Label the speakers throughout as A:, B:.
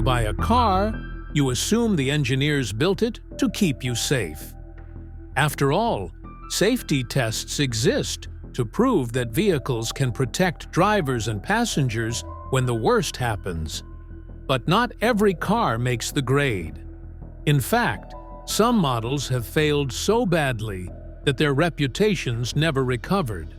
A: buy a car, you assume the engineers built it to keep you safe. After all, safety tests exist to prove that vehicles can protect drivers and passengers when the worst happens. But not every car makes the grade. In fact, some models have failed so badly that their reputations never recovered.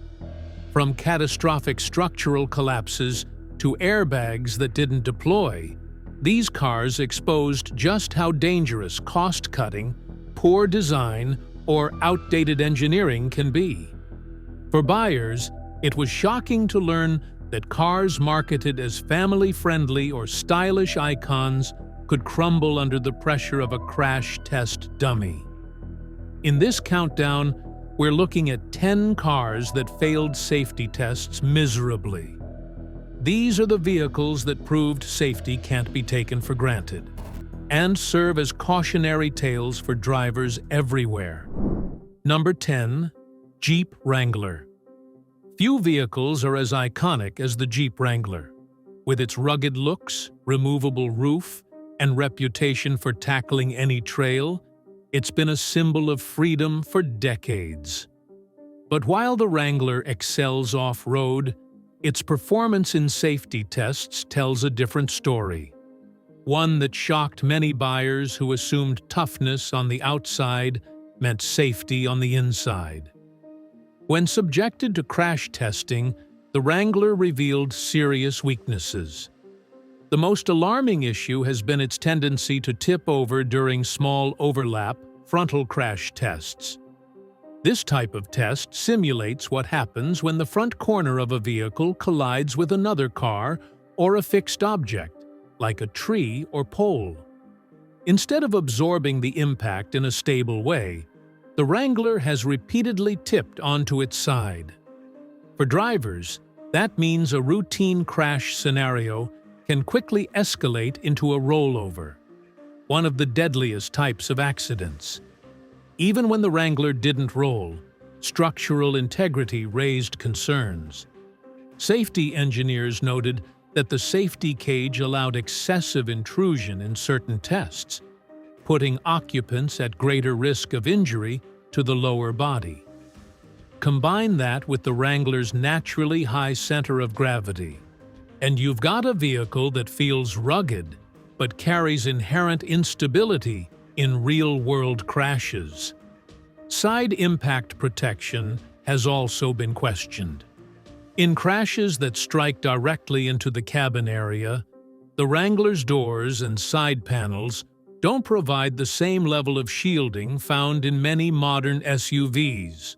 A: From catastrophic structural collapses to airbags that didn't deploy, these cars exposed just how dangerous cost-cutting, poor design, or outdated engineering can be. For buyers, it was shocking to learn that cars marketed as family-friendly or stylish icons could crumble under the pressure of a crash test dummy. In this countdown, we're looking at 10 cars that failed safety tests miserably. These are the vehicles that proved safety can't be taken for granted, and serve as cautionary tales for drivers everywhere. Number 10. Jeep Wrangler. Few vehicles are as iconic as the Jeep Wrangler. With its rugged looks, removable roof, and reputation for tackling any trail, it's been a symbol of freedom for decades. But while the Wrangler excels off-road, its performance in safety tests tells a different story. One that shocked many buyers who assumed toughness on the outside meant safety on the inside. When subjected to crash testing, the Wrangler revealed serious weaknesses. The most alarming issue has been its tendency to tip over during small overlap frontal crash tests. This type of test simulates what happens when the front corner of a vehicle collides with another car or a fixed object, like a tree or pole. Instead of absorbing the impact in a stable way, the Wrangler has repeatedly tipped onto its side. For drivers, that means a routine crash scenario can quickly escalate into a rollover, one of the deadliest types of accidents. Even when the Wrangler didn't roll, structural integrity raised concerns. Safety engineers noted that the safety cage allowed excessive intrusion in certain tests, putting occupants at greater risk of injury to the lower body. Combine that with the Wrangler's naturally high center of gravity, and you've got a vehicle that feels rugged but carries inherent instability in real-world crashes. Side impact protection has also been questioned. In crashes that strike directly into the cabin area, the Wrangler's doors and side panels don't provide the same level of shielding found in many modern SUVs.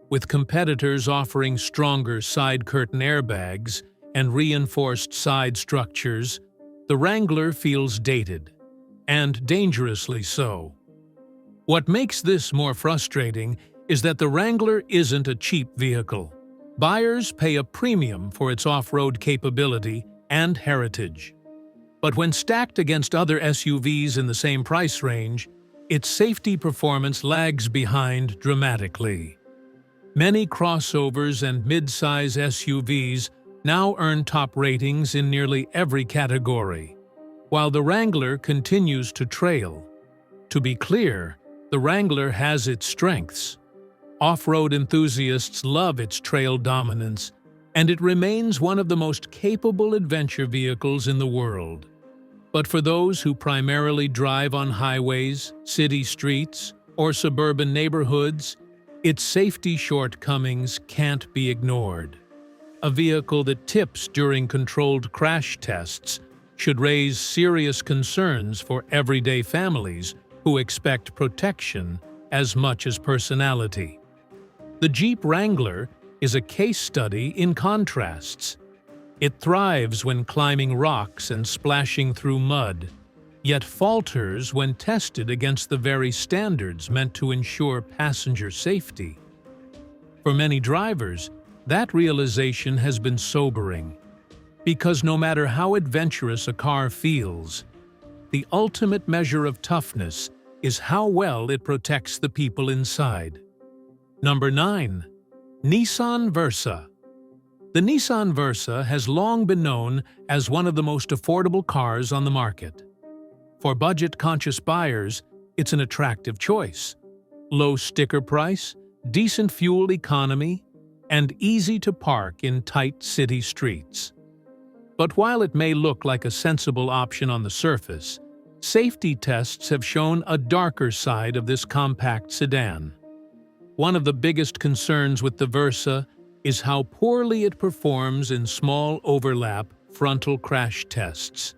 A: With competitors offering stronger side curtain airbags and reinforced side structures, the Wrangler feels dated, and dangerously so. What makes this more frustrating is that the Wrangler isn't a cheap vehicle. Buyers pay a premium for its off-road capability and heritage. But when stacked against other SUVs in the same price range, its safety performance lags behind dramatically. Many crossovers and mid-size SUVs now earn top ratings in nearly every category, while the Wrangler continues to trail. To be clear, the Wrangler has its strengths. Off-road enthusiasts love its trail dominance, and it remains one of the most capable adventure vehicles in the world. But for those who primarily drive on highways, city streets, or suburban neighborhoods, its safety shortcomings can't be ignored. A vehicle that tips during controlled crash tests should raise serious concerns for everyday families who expect protection as much as personality. The Jeep Wrangler is a case study in contrasts. It thrives when climbing rocks and splashing through mud, yet falters when tested against the very standards meant to ensure passenger safety. For many drivers, that realization has been sobering, because no matter how adventurous a car feels, the ultimate measure of toughness is how well it protects the people inside. Number 9. Nissan Versa. The Nissan Versa has long been known as one of the most affordable cars on the market. For budget-conscious buyers, it's an attractive choice. Low sticker price, decent fuel economy, and easy to park in tight city streets. But while it may look like a sensible option on the surface, safety tests have shown a darker side of this compact sedan. One of the biggest concerns with the Versa is how poorly it performs in small overlap frontal crash tests.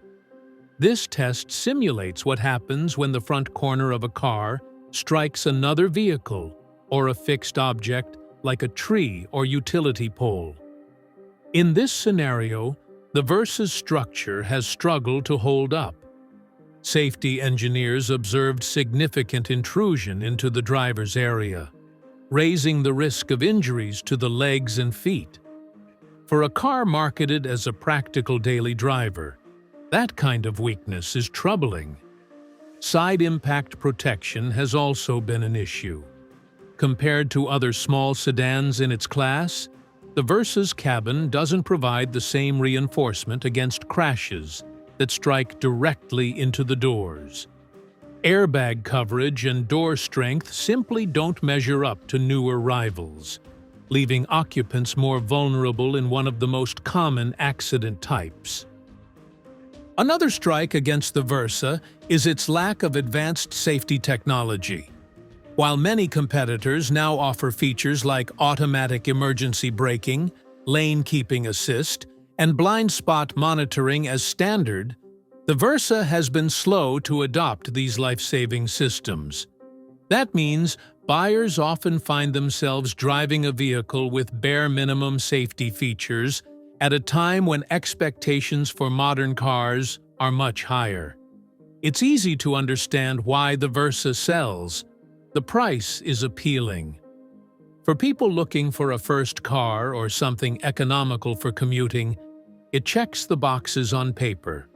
A: This test simulates what happens when the front corner of a car strikes another vehicle or a fixed object like a tree or utility pole. In this scenario, the Versa's structure has struggled to hold up. Safety engineers observed significant intrusion into the driver's area, raising the risk of injuries to the legs and feet. For a car marketed as a practical daily driver, that kind of weakness is troubling. Side impact protection has also been an issue. Compared to other small sedans in its class, the Versa's cabin doesn't provide the same reinforcement against crashes that strike directly into the doors. Airbag coverage and door strength simply don't measure up to newer rivals, leaving occupants more vulnerable in one of the most common accident types. Another strike against the Versa is its lack of advanced safety technology. While many competitors now offer features like automatic emergency braking, lane keeping assist, and blind spot monitoring as standard, the Versa has been slow to adopt these life-saving systems. That means buyers often find themselves driving a vehicle with bare minimum safety features at a time when expectations for modern cars are much higher. It's easy to understand why the Versa sells. The price is appealing. For people looking for a first car or something economical for commuting, it checks the boxes on paper.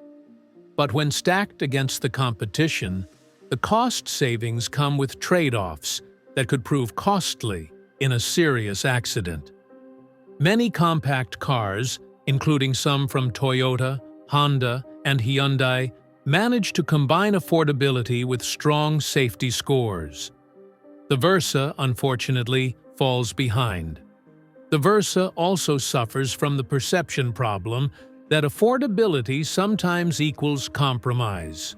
A: But when stacked against the competition, the cost savings come with trade-offs that could prove costly in a serious accident. Many compact cars, including some from Toyota, Honda, and Hyundai, manage to combine affordability with strong safety scores. The Versa, unfortunately, falls behind. The Versa also suffers from the perception problem that affordability sometimes equals compromise.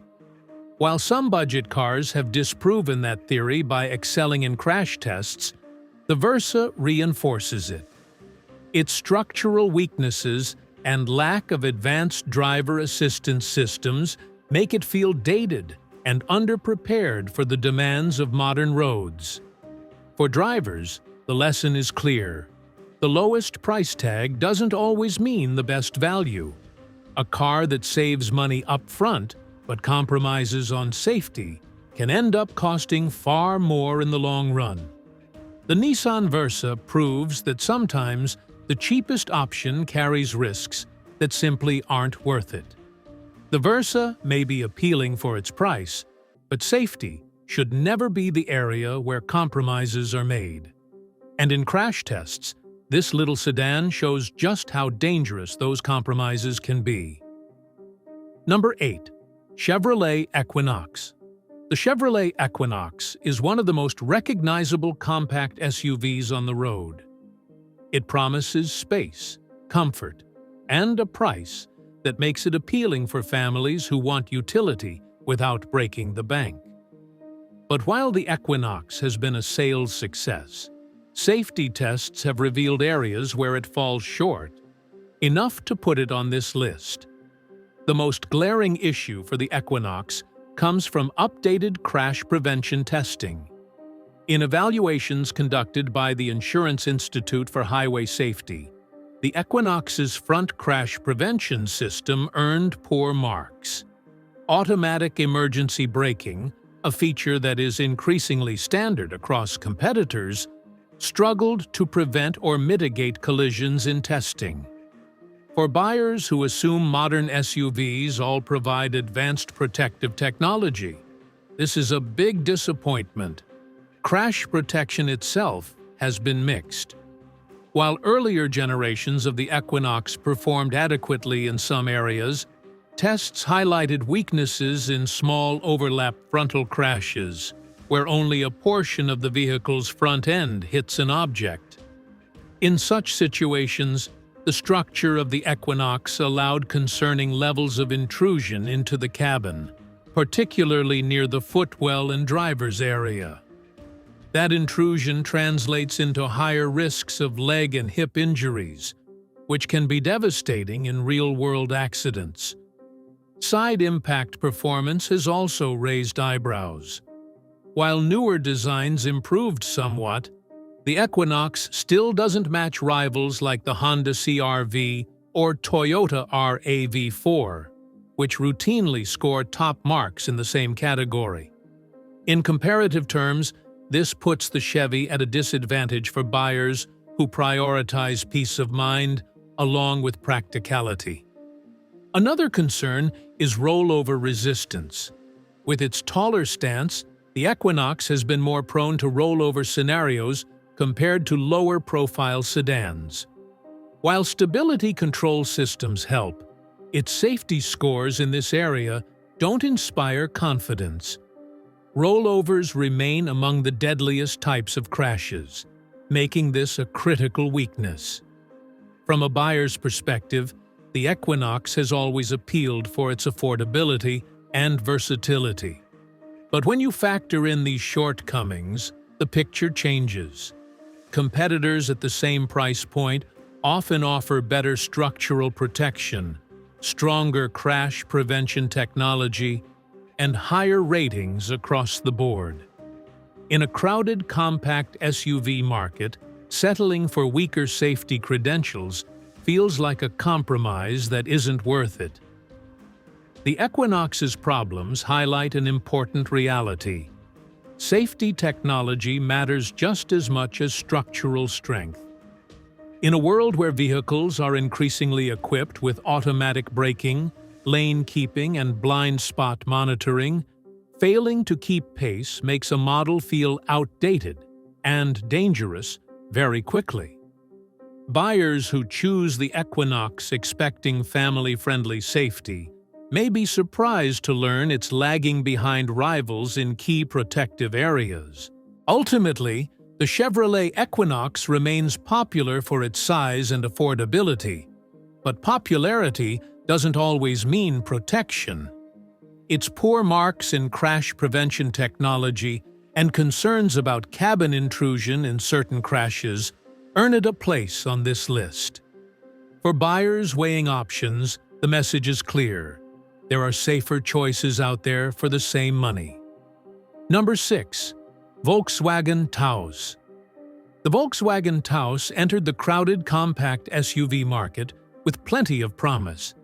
A: While some budget cars have disproven that theory by excelling in crash tests, the Versa reinforces it. Its structural weaknesses and lack of advanced driver assistance systems make it feel dated and underprepared for the demands of modern roads. For drivers, the lesson is clear. The lowest price tag doesn't always mean the best value. A car that saves money up front but compromises on safety can end up costing far more in the long run. The Nissan Versa proves that sometimes the cheapest option carries risks that simply aren't worth it. The Versa may be appealing for its price, but safety should never be the area where compromises are made. And in crash tests, this little sedan shows just how dangerous those compromises can be. Number 8. Chevrolet Equinox. The Chevrolet Equinox is one of the most recognizable compact SUVs on the road. It promises space, comfort, and a price that makes it appealing for families who want utility without breaking the bank. But while the Equinox has been a sales success, safety tests have revealed areas where it falls short, enough to put it on this list. The most glaring issue for the Equinox comes from updated crash prevention testing. In evaluations conducted by the Insurance Institute for Highway Safety, the Equinox's front crash prevention system earned poor marks. Automatic emergency braking, a feature that is increasingly standard across competitors, struggled to prevent or mitigate collisions in testing. For buyers who assume modern SUVs all provide advanced protective technology, this is a big disappointment. Crash protection itself has been mixed. While earlier generations of the Equinox performed adequately in some areas, tests highlighted weaknesses in small overlap frontal crashes, where only a portion of the vehicle's front end hits an object. In such situations, the structure of the Equinox allowed concerning levels of intrusion into the cabin, particularly near the footwell and driver's area. That intrusion translates into higher risks of leg and hip injuries, which can be devastating in real-world accidents. Side impact performance has also raised eyebrows. While newer designs improved somewhat, the Equinox still doesn't match rivals like the Honda CR-V or Toyota RAV4, which routinely score top marks in the same category. In comparative terms, this puts the Chevy at a disadvantage for buyers who prioritize peace of mind along with practicality. Another concern is rollover resistance. With its taller stance, the Equinox has been more prone to rollover scenarios compared to lower-profile sedans. While stability control systems help, its safety scores in this area don't inspire confidence. Rollovers remain among the deadliest types of crashes, making this a critical weakness. From a buyer's perspective, the Equinox has always appealed for its affordability and versatility. But when you factor in these shortcomings, the picture changes. Competitors at the same price point often offer better structural protection, stronger crash prevention technology, and higher ratings across the board. In a crowded compact SUV market, settling for weaker safety credentials feels like a compromise that isn't worth it. The Equinox's problems highlight an important reality. Safety technology matters just as much as structural strength. In a world where vehicles are increasingly equipped with automatic braking, lane keeping, and blind spot monitoring, failing to keep pace makes a model feel outdated and dangerous very quickly. Buyers who choose the Equinox expecting family-friendly safety may be surprised to learn it's lagging behind rivals in key protective areas. Ultimately, the Chevrolet Equinox remains popular for its size and affordability, but popularity doesn't always mean protection. Its poor marks in crash prevention technology and concerns about cabin intrusion in certain crashes earn it a place on this list. For buyers weighing options, the message is clear. There are safer choices out there for the same money. Number 6. Volkswagen Taos. The Volkswagen Taos entered the crowded compact SUV market with plenty of promise.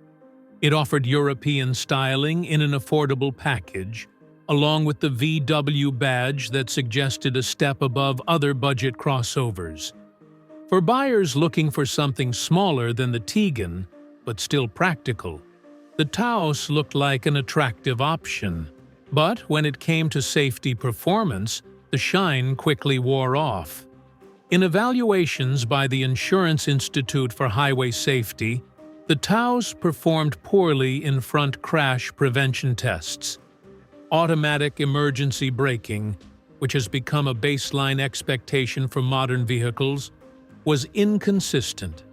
A: It offered European styling in an affordable package, along with the VW badge that suggested a step above other budget crossovers. For buyers looking for something smaller than the Tiggan, but still practical, the Taos looked like an attractive option. But when it came to safety performance, the shine quickly wore off. In evaluations by the Insurance Institute for Highway Safety, the Taos performed poorly in front crash prevention tests. Automatic emergency braking, which has become a baseline expectation for modern vehicles, was inconsistent.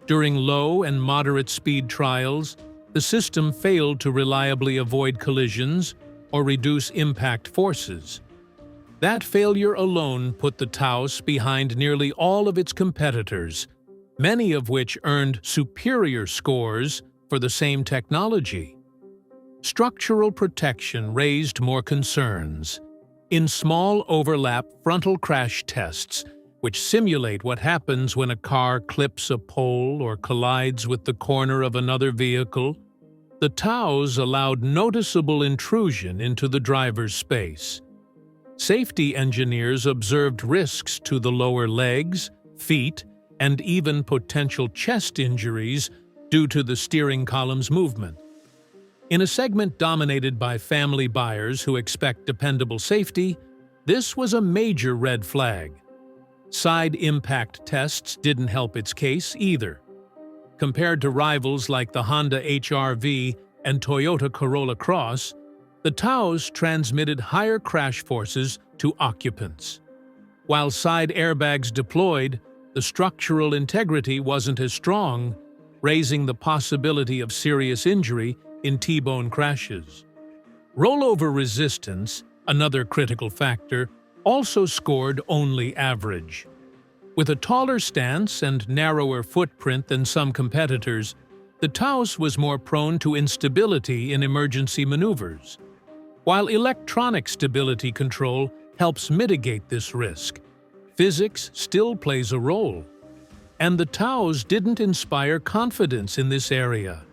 A: During low and moderate speed trials, the system failed to reliably avoid collisions or reduce impact forces. That failure alone put the Taos behind nearly all of its competitors, many of which earned superior scores for the same technology. Structural protection raised more concerns. In small overlap frontal crash tests, which simulate what happens when a car clips a pole or collides with the corner of another vehicle, the Taos allowed noticeable intrusion into the driver's space. Safety engineers observed risks to the lower legs, feet, and even potential chest injuries due to the steering column's movement. In a segment dominated by family buyers who expect dependable safety, this was a major red flag. Side impact tests didn't help its case either. Compared to rivals like the Honda HR-V and Toyota Corolla Cross, the Taos transmitted higher crash forces to occupants. While side airbags deployed, the structural integrity wasn't as strong, raising the possibility of serious injury in T-bone crashes. Rollover resistance, another critical factor, also scored only average. With a taller stance and narrower footprint than some competitors, the Taos was more prone to instability in emergency maneuvers. While electronic stability control helps mitigate this risk, physics still plays a role. And the Taos didn't inspire confidence in this area.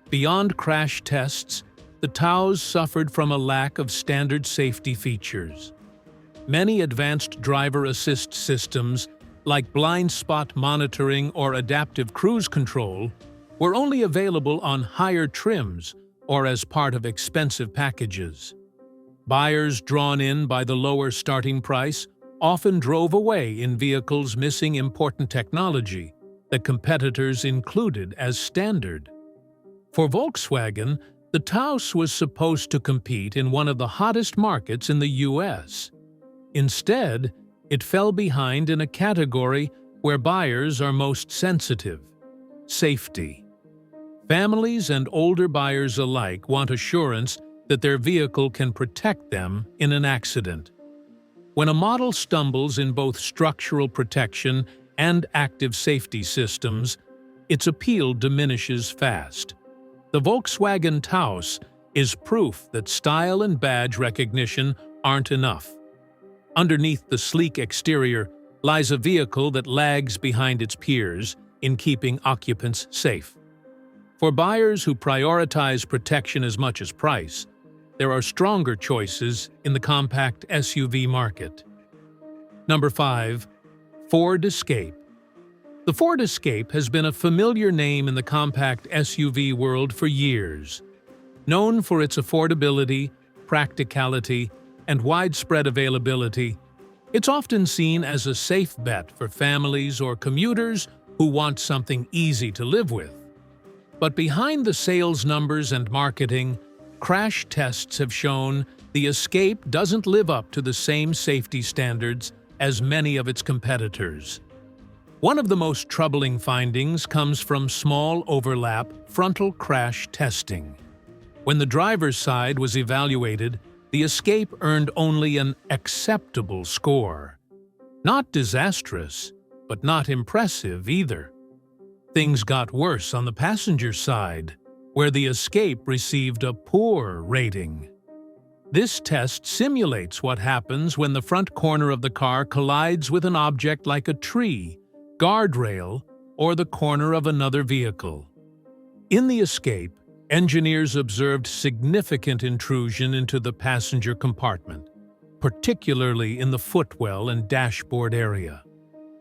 A: Beyond crash tests, the Taos suffered from a lack of standard safety features. Many advanced driver assist systems, like blind spot monitoring or adaptive cruise control, were only available on higher trims or as part of expensive packages. Buyers drawn in by the lower starting price often drove away in vehicles missing important technology that competitors included as standard. For Volkswagen, the Taos was supposed to compete in one of the hottest markets in the US. Instead, it fell behind in a category where buyers are most sensitive: safety. Families and older buyers alike want assurance that their vehicle can protect them in an accident. When a model stumbles in both structural protection and active safety systems, its appeal diminishes fast. The Volkswagen Taos is proof that style and badge recognition aren't enough. Underneath the sleek exterior lies a vehicle that lags behind its peers in keeping occupants safe. For buyers who prioritize protection as much as price, there are stronger choices in the compact SUV market. Number 5. Ford Escape. The Ford Escape has been a familiar name in the compact SUV world for years. Known for its affordability, practicality, and widespread availability, it's often seen as a safe bet for families or commuters who want something easy to live with. But behind the sales numbers and marketing, crash tests have shown the Escape doesn't live up to the same safety standards as many of its competitors. One of the most troubling findings comes from small overlap frontal crash testing. When the driver's side was evaluated, the Escape earned only an acceptable score. Not disastrous, but not impressive either. Things got worse on the passenger side, where the Escape received a poor rating. This test simulates what happens when the front corner of the car collides with an object like a tree, guardrail, or the corner of another vehicle. In the Escape, engineers observed significant intrusion into the passenger compartment, particularly in the footwell and dashboard area.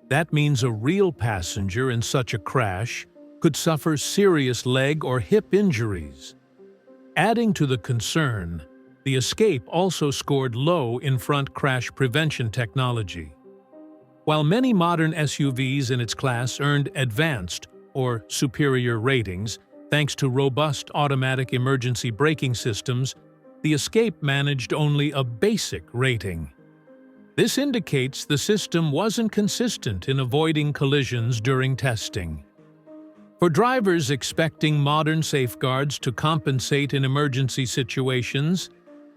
A: That means a real passenger in such a crash could suffer serious leg or hip injuries. Adding to the concern, the Escape also scored low in front crash prevention technology. While many modern SUVs in its class earned advanced or superior ratings thanks to robust automatic emergency braking systems, the Escape managed only a basic rating. This indicates the system wasn't consistent in avoiding collisions during testing. For drivers expecting modern safeguards to compensate in emergency situations,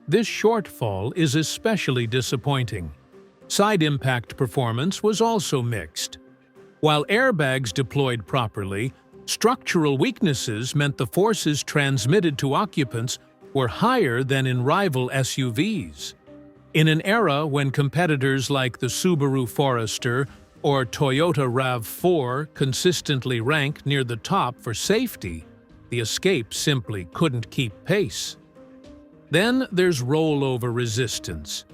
A: this shortfall is especially disappointing. Side impact performance was also mixed. While airbags deployed properly, structural weaknesses meant the forces transmitted to occupants were higher than in rival SUVs. In an era when competitors like the Subaru Forester or Toyota RAV4 consistently rank near the top for safety, the Escape simply couldn't keep pace. Then there's rollover resistance.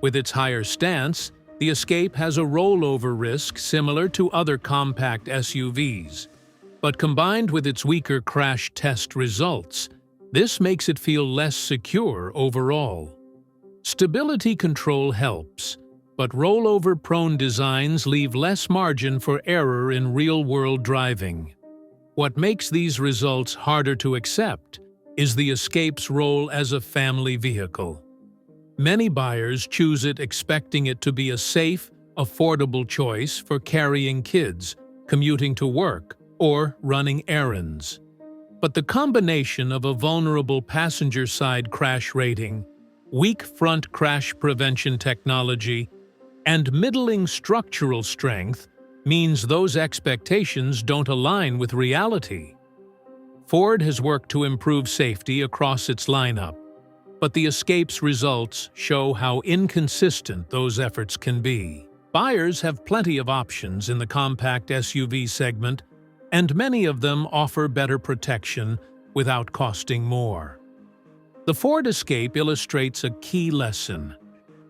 A: With its higher stance, the Escape has a rollover risk similar to other compact SUVs. But combined with its weaker crash test results, this makes it feel less secure overall. Stability control helps, but rollover-prone designs leave less margin for error in real-world driving. What makes these results harder to accept is the Escape's role as a family vehicle. Many buyers choose it expecting it to be a safe, affordable choice for carrying kids, commuting to work, or running errands. But the combination of a vulnerable passenger-side crash rating, weak front crash prevention technology, and middling structural strength means those expectations don't align with reality. Ford has worked to improve safety across its lineup, but the Escape's results show how inconsistent those efforts can be. Buyers have plenty of options in the compact SUV segment, and many of them offer better protection without costing more. The Ford Escape illustrates a key lesson: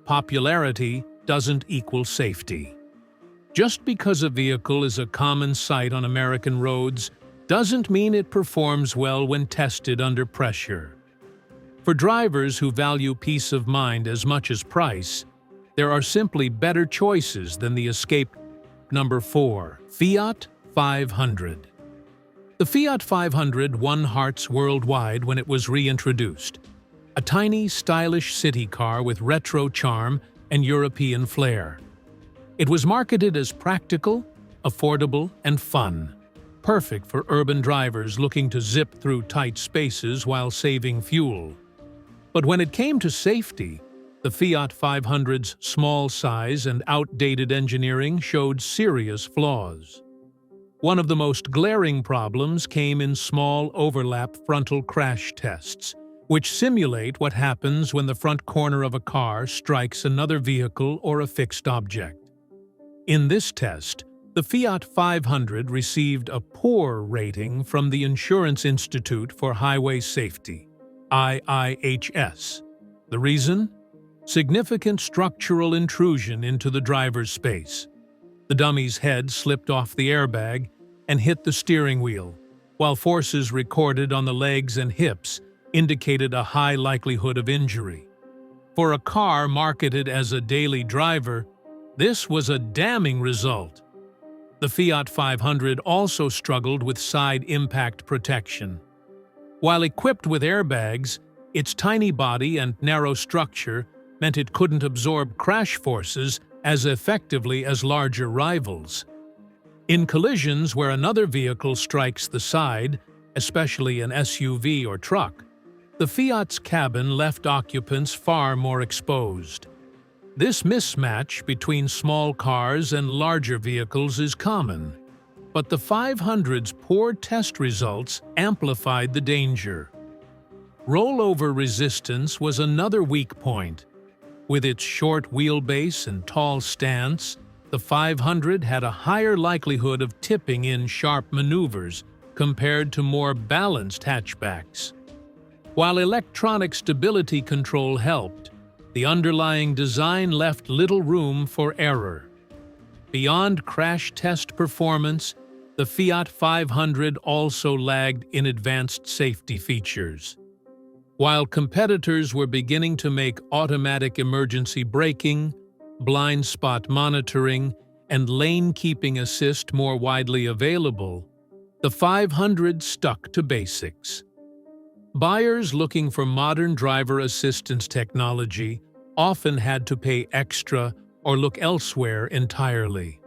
A: popularity doesn't equal safety. Just because a vehicle is a common sight on American roads doesn't mean it performs well when tested under pressure. For drivers who value peace of mind as much as price, there are simply better choices than the Escape. Number 4. Fiat 500. The Fiat 500 won hearts worldwide when it was reintroduced. A tiny, stylish city car with retro charm and European flair. It was marketed as practical, affordable, and fun, perfect for urban drivers looking to zip through tight spaces while saving fuel. But when it came to safety, the Fiat 500's small size and outdated engineering showed serious flaws. One of the most glaring problems came in small overlap frontal crash tests, which simulate what happens when the front corner of a car strikes another vehicle or a fixed object. In this test, the Fiat 500 received a poor rating from the Insurance Institute for Highway Safety, IIHS. The reason? Significant structural intrusion into the driver's space. The dummy's head slipped off the airbag and hit the steering wheel, while forces recorded on the legs and hips indicated a high likelihood of injury. For a car marketed as a daily driver, this was a damning result. The Fiat 500 also struggled with side impact protection. While equipped with airbags, its tiny body and narrow structure meant it couldn't absorb crash forces as effectively as larger rivals. In collisions where another vehicle strikes the side, especially an SUV or truck, the Fiat's cabin left occupants far more exposed. This mismatch between small cars and larger vehicles is common, but the 500's poor test results amplified the danger. Rollover resistance was another weak point. With its short wheelbase and tall stance, the 500 had a higher likelihood of tipping in sharp maneuvers compared to more balanced hatchbacks. While electronic stability control helped, the underlying design left little room for error. Beyond crash test performance, the Fiat 500 also lagged in advanced safety features. While competitors were beginning to make automatic emergency braking, blind spot monitoring, and lane keeping assist more widely available, the 500 stuck to basics. Buyers looking for modern driver assistance technology often had to pay extra or look elsewhere entirely.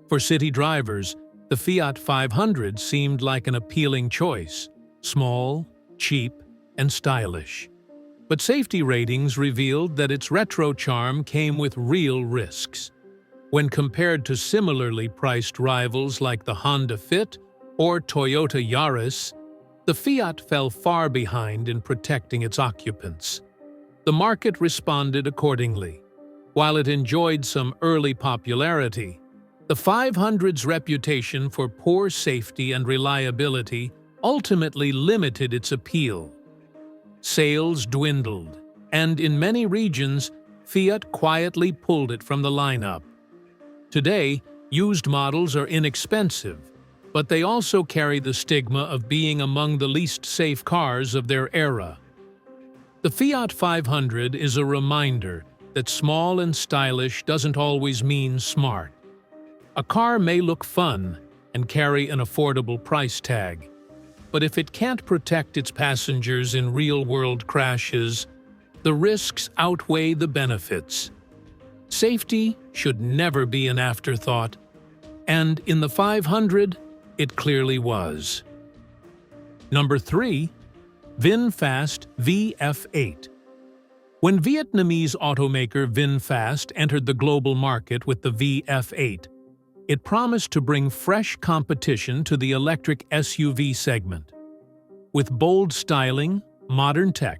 A: For city drivers, the Fiat 500 seemed like an appealing choice, small, cheap, and stylish. But safety ratings revealed that its retro charm came with real risks. When compared to similarly priced rivals like the Honda Fit or Toyota Yaris, the Fiat fell far behind in protecting its occupants. The market responded accordingly. While it enjoyed some early popularity, the 500's reputation for poor safety and reliability ultimately limited its appeal. Sales dwindled, and in many regions, Fiat quietly pulled it from the lineup. Today, used models are inexpensive, but they also carry the stigma of being among the least safe cars of their era. The Fiat 500 is a reminder that small and stylish doesn't always mean smart. A car may look fun and carry an affordable price tag, but if it can't protect its passengers in real-world crashes, the risks outweigh the benefits. Safety should never be an afterthought, and in the 500, it clearly was. Number 3. VinFast VF8. When Vietnamese automaker VinFast entered the global market with the VF8, it promised to bring fresh competition to the electric SUV segment. With bold styling, modern tech,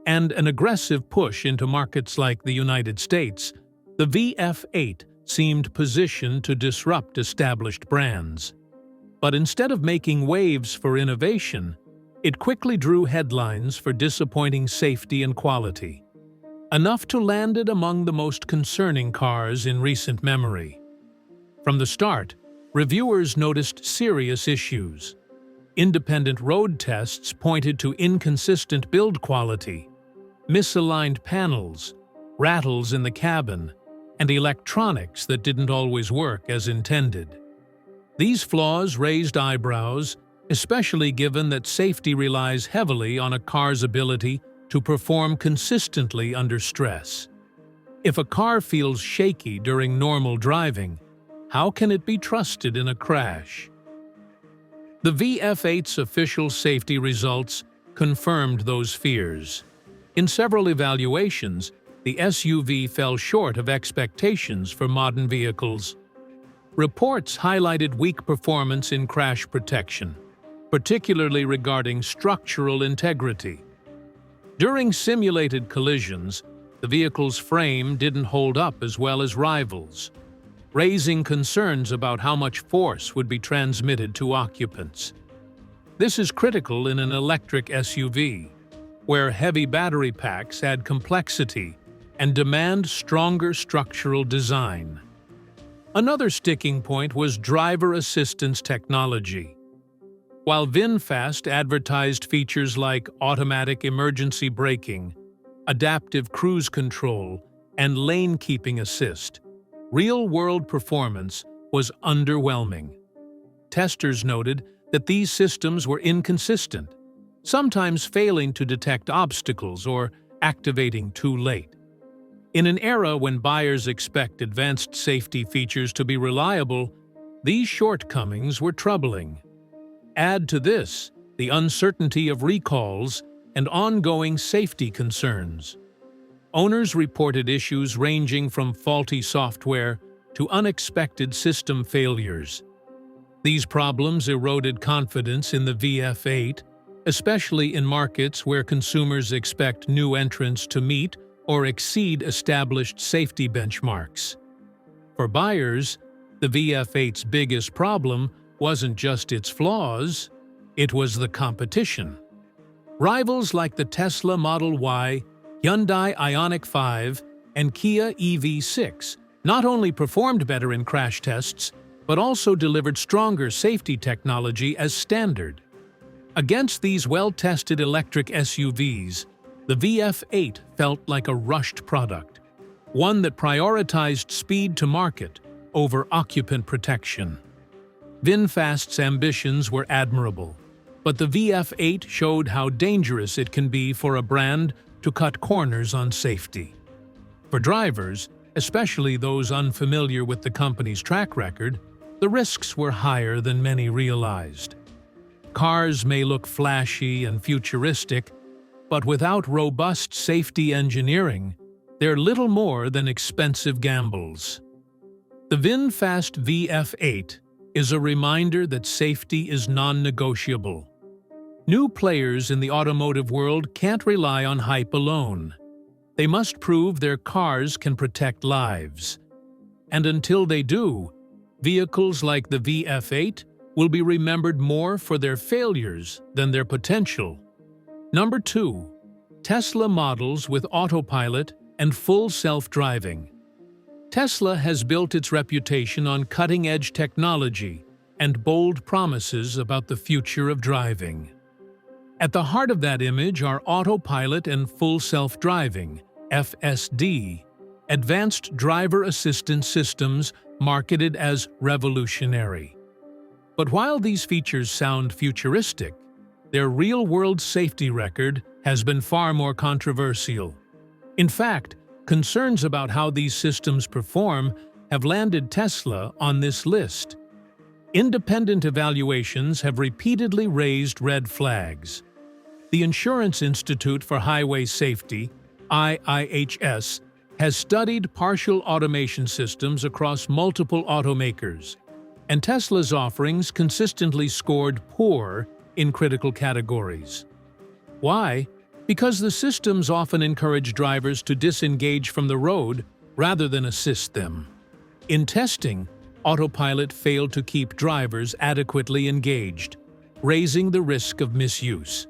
A: and an aggressive push into markets like the United States, the VF8 seemed positioned to disrupt established brands. But instead of making waves for innovation, it quickly drew headlines for disappointing safety and quality, enough to land it among the most concerning cars in recent memory. From the start, reviewers noticed serious issues. Independent road tests pointed to inconsistent build quality, misaligned panels, rattles in the cabin, and electronics that didn't always work as intended. These flaws raised eyebrows, especially given that safety relies heavily on a car's ability to perform consistently under stress. If a car feels shaky during normal driving, how can it be trusted in a crash? The VF8's official safety results confirmed those fears. In several evaluations, the SUV fell short of expectations for modern vehicles. Reports highlighted weak performance in crash protection, particularly regarding structural integrity. During simulated collisions, the vehicle's frame didn't hold up as well as rivals, raising concerns about how much force would be transmitted to occupants. This is critical in an electric SUV, where heavy battery packs add complexity and demand stronger structural design. Another sticking point was driver assistance technology. While VinFast advertised features like automatic emergency braking, adaptive cruise control, and lane-keeping assist, real-world performance was underwhelming. Testers noted that these systems were inconsistent, sometimes failing to detect obstacles or activating too late. In an era when buyers expect advanced safety features to be reliable, these shortcomings were troubling. Add to this the uncertainty of recalls and ongoing safety concerns. Owners reported issues ranging from faulty software to unexpected system failures. These problems eroded confidence in the VF8, especially in markets where consumers expect new entrants to meet or exceed established safety benchmarks. For buyers, the VF8's biggest problem wasn't just its flaws, it was the competition. Rivals like the Tesla Model Y, Hyundai Ioniq 5, and Kia EV6 not only performed better in crash tests, but also delivered stronger safety technology as standard. Against these well-tested electric SUVs, the VF8 felt like a rushed product, one that prioritized speed to market over occupant protection. VinFast's ambitions were admirable, but the VF8 showed how dangerous it can be for a brand to cut corners on safety. For drivers, especially those unfamiliar with the company's track record, the risks were higher than many realized. Cars may look flashy and futuristic, but without robust safety engineering, they're little more than expensive gambles. The VinFast VF8 is a reminder that safety is non-negotiable. New players in the automotive world can't rely on hype alone. They must prove their cars can protect lives. And until they do, vehicles like the VF8 will be remembered more for their failures than their potential. Number 2. Tesla models with autopilot and full self-driving. Tesla has built its reputation on cutting-edge technology and bold promises about the future of driving. At the heart of that image are autopilot and full self-driving, FSD, advanced driver assistance systems marketed as revolutionary. But while these features sound futuristic, their real-world safety record has been far more controversial. In fact, concerns about how these systems perform have landed Tesla on this list. Independent evaluations have repeatedly raised red flags. The Insurance Institute for Highway Safety, IIHS, has studied partial automation systems across multiple automakers, and Tesla's offerings consistently scored poor in critical categories. Why? Because the systems often encourage drivers to disengage from the road rather than assist them. In testing, Autopilot failed to keep drivers adequately engaged, raising the risk of misuse.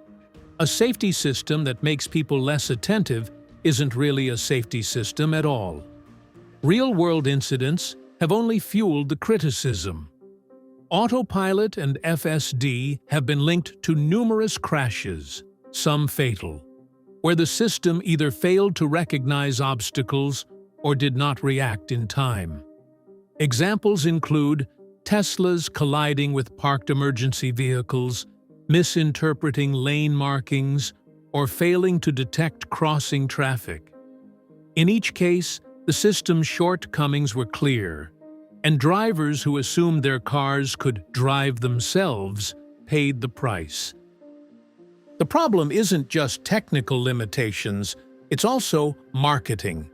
A: A safety system that makes people less attentive isn't really a safety system at all. Real-world incidents have only fueled the criticism. Autopilot and FSD have been linked to numerous crashes, some fatal, where the system either failed to recognize obstacles or did not react in time. Examples include Teslas colliding with parked emergency vehicles, misinterpreting lane markings, or failing to detect crossing traffic. In each case, the system's shortcomings were clear, and drivers who assumed their cars could drive themselves paid the price. The problem isn't just technical limitations, it's also marketing.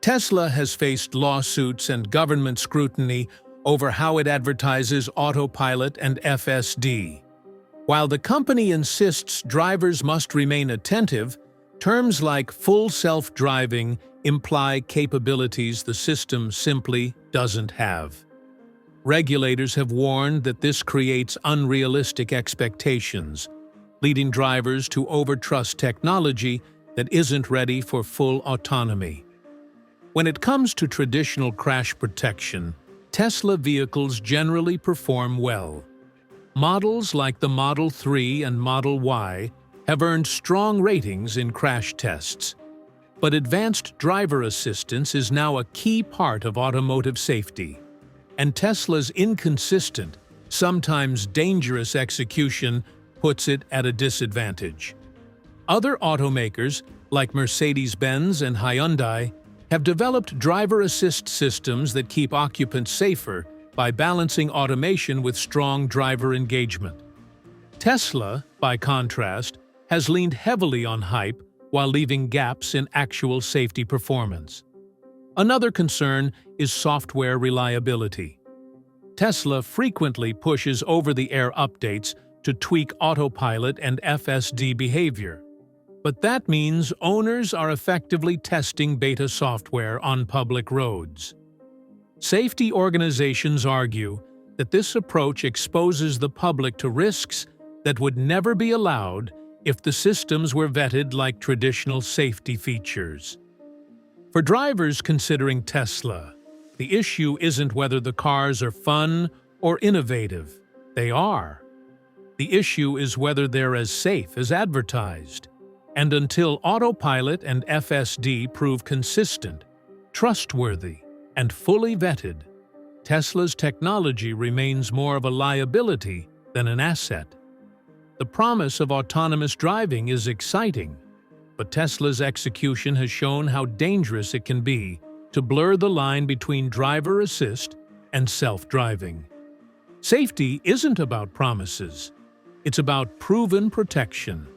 A: Tesla has faced lawsuits and government scrutiny over how it advertises Autopilot and FSD. While the company insists drivers must remain attentive, terms like full self-driving imply capabilities the system simply doesn't have. Regulators have warned that this creates unrealistic expectations, leading drivers to overtrust technology that isn't ready for full autonomy. When it comes to traditional crash protection, Tesla vehicles generally perform well. Models like the Model 3 and Model Y have earned strong ratings in crash tests. But advanced driver assistance is now a key part of automotive safety, and Tesla's inconsistent, sometimes dangerous execution puts it at a disadvantage. Other automakers, like Mercedes-Benz and Hyundai, have developed driver assist systems that keep occupants safer by balancing automation with strong driver engagement. Tesla, by contrast, has leaned heavily on hype while leaving gaps in actual safety performance. Another concern is software reliability. Tesla frequently pushes over-the-air updates to tweak Autopilot and FSD behavior, but that means owners are effectively testing beta software on public roads. Safety organizations argue that this approach exposes the public to risks that would never be allowed if the systems were vetted like traditional safety features. For drivers considering Tesla, the issue isn't whether the cars are fun or innovative. They are. The issue is whether they're as safe as advertised. And until Autopilot and FSD prove consistent, trustworthy, and fully vetted, Tesla's technology remains more of a liability than an asset. The promise of autonomous driving is exciting, but Tesla's execution has shown how dangerous it can be to blur the line between driver assist and self-driving. Safety isn't about promises, it's about proven protection.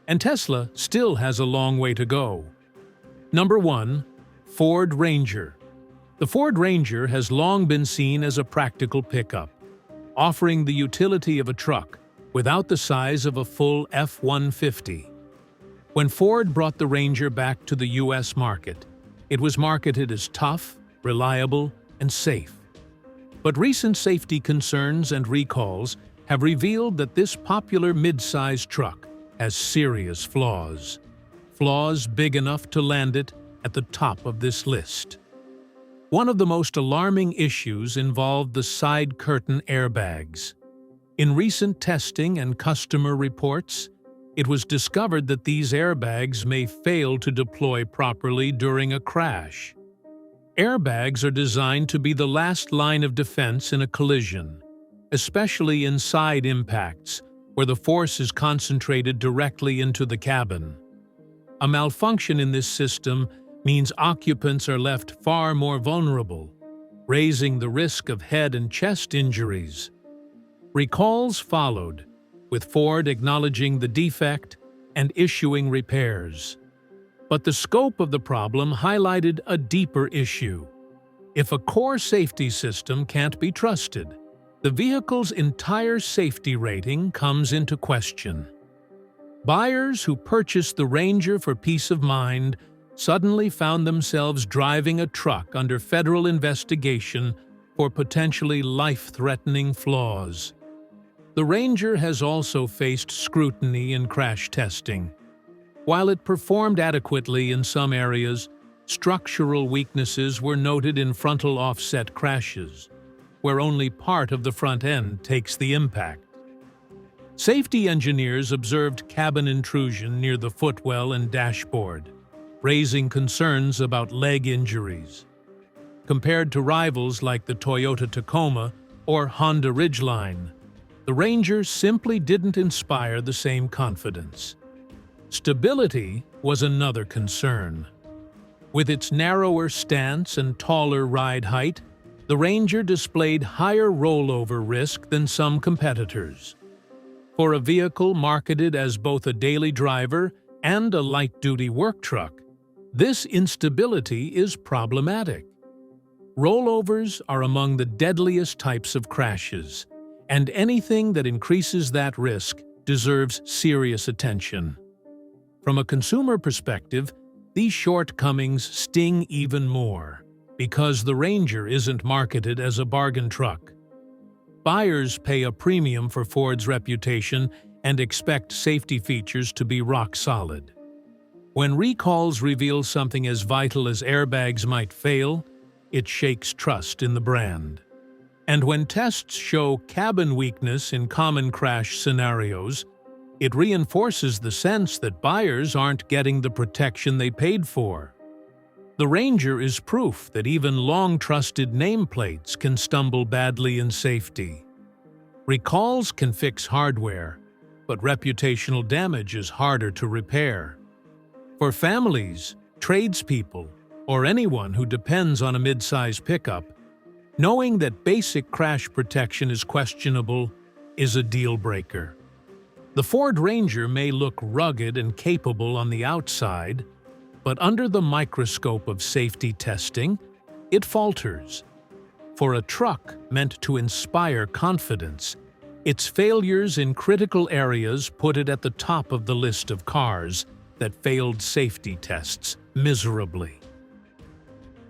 A: And Tesla still has a long way to go. Number 1. Ford Ranger. The Ford Ranger has long been seen as a practical pickup, offering the utility of a truck without the size of a full F-150. When Ford brought the Ranger back to the U.S. market, it was marketed as tough, reliable, and safe. But recent safety concerns and recalls have revealed that this popular mid-size truck has serious flaws. Flaws big enough to land it at the top of this list. One of the most alarming issues involved the side curtain airbags. In recent testing and customer reports, it was discovered that these airbags may fail to deploy properly during a crash. Airbags are designed to be the last line of defense in a collision, especially in side impacts, where the force is concentrated directly into the cabin. A malfunction in this system means occupants are left far more vulnerable, raising the risk of head and chest injuries. Recalls followed, with Ford acknowledging the defect and issuing repairs. But the scope of the problem highlighted a deeper issue. If a core safety system can't be trusted, the vehicle's entire safety rating comes into question. Buyers who purchased the Ranger for peace of mind suddenly found themselves driving a truck under federal investigation for potentially life-threatening flaws. The Ranger has also faced scrutiny in crash testing. While it performed adequately in some areas, structural weaknesses were noted in frontal offset crashes, where only part of the front end takes the impact. Safety engineers observed cabin intrusion near the footwell and dashboard, raising concerns about leg injuries. Compared to rivals like the Toyota Tacoma or Honda Ridgeline, the Ranger simply didn't inspire the same confidence. Stability was another concern. With its narrower stance and taller ride height, the Ranger displayed higher rollover risk than some competitors. For a vehicle marketed as both a daily driver and a light-duty work truck, this instability is problematic. Rollovers are among the deadliest types of crashes, and anything that increases that risk deserves serious attention. From a consumer perspective, these shortcomings sting even more, because the Ranger isn't marketed as a bargain truck. Buyers pay a premium for Ford's reputation and expect safety features to be rock solid. When recalls reveal something as vital as airbags might fail, it shakes trust in the brand. And when tests show cabin weakness in common crash scenarios, it reinforces the sense that buyers aren't getting the protection they paid for. The Ranger is proof that even long-trusted nameplates can stumble badly in safety. Recalls can fix hardware, but reputational damage is harder to repair. For families, tradespeople, or anyone who depends on a mid-size pickup, knowing that basic crash protection is questionable is a deal-breaker. The Ford Ranger may look rugged and capable on the outside, but under the microscope of safety testing, it falters. For a truck meant to inspire confidence, its failures in critical areas put it at the top of the list of cars that failed safety tests miserably.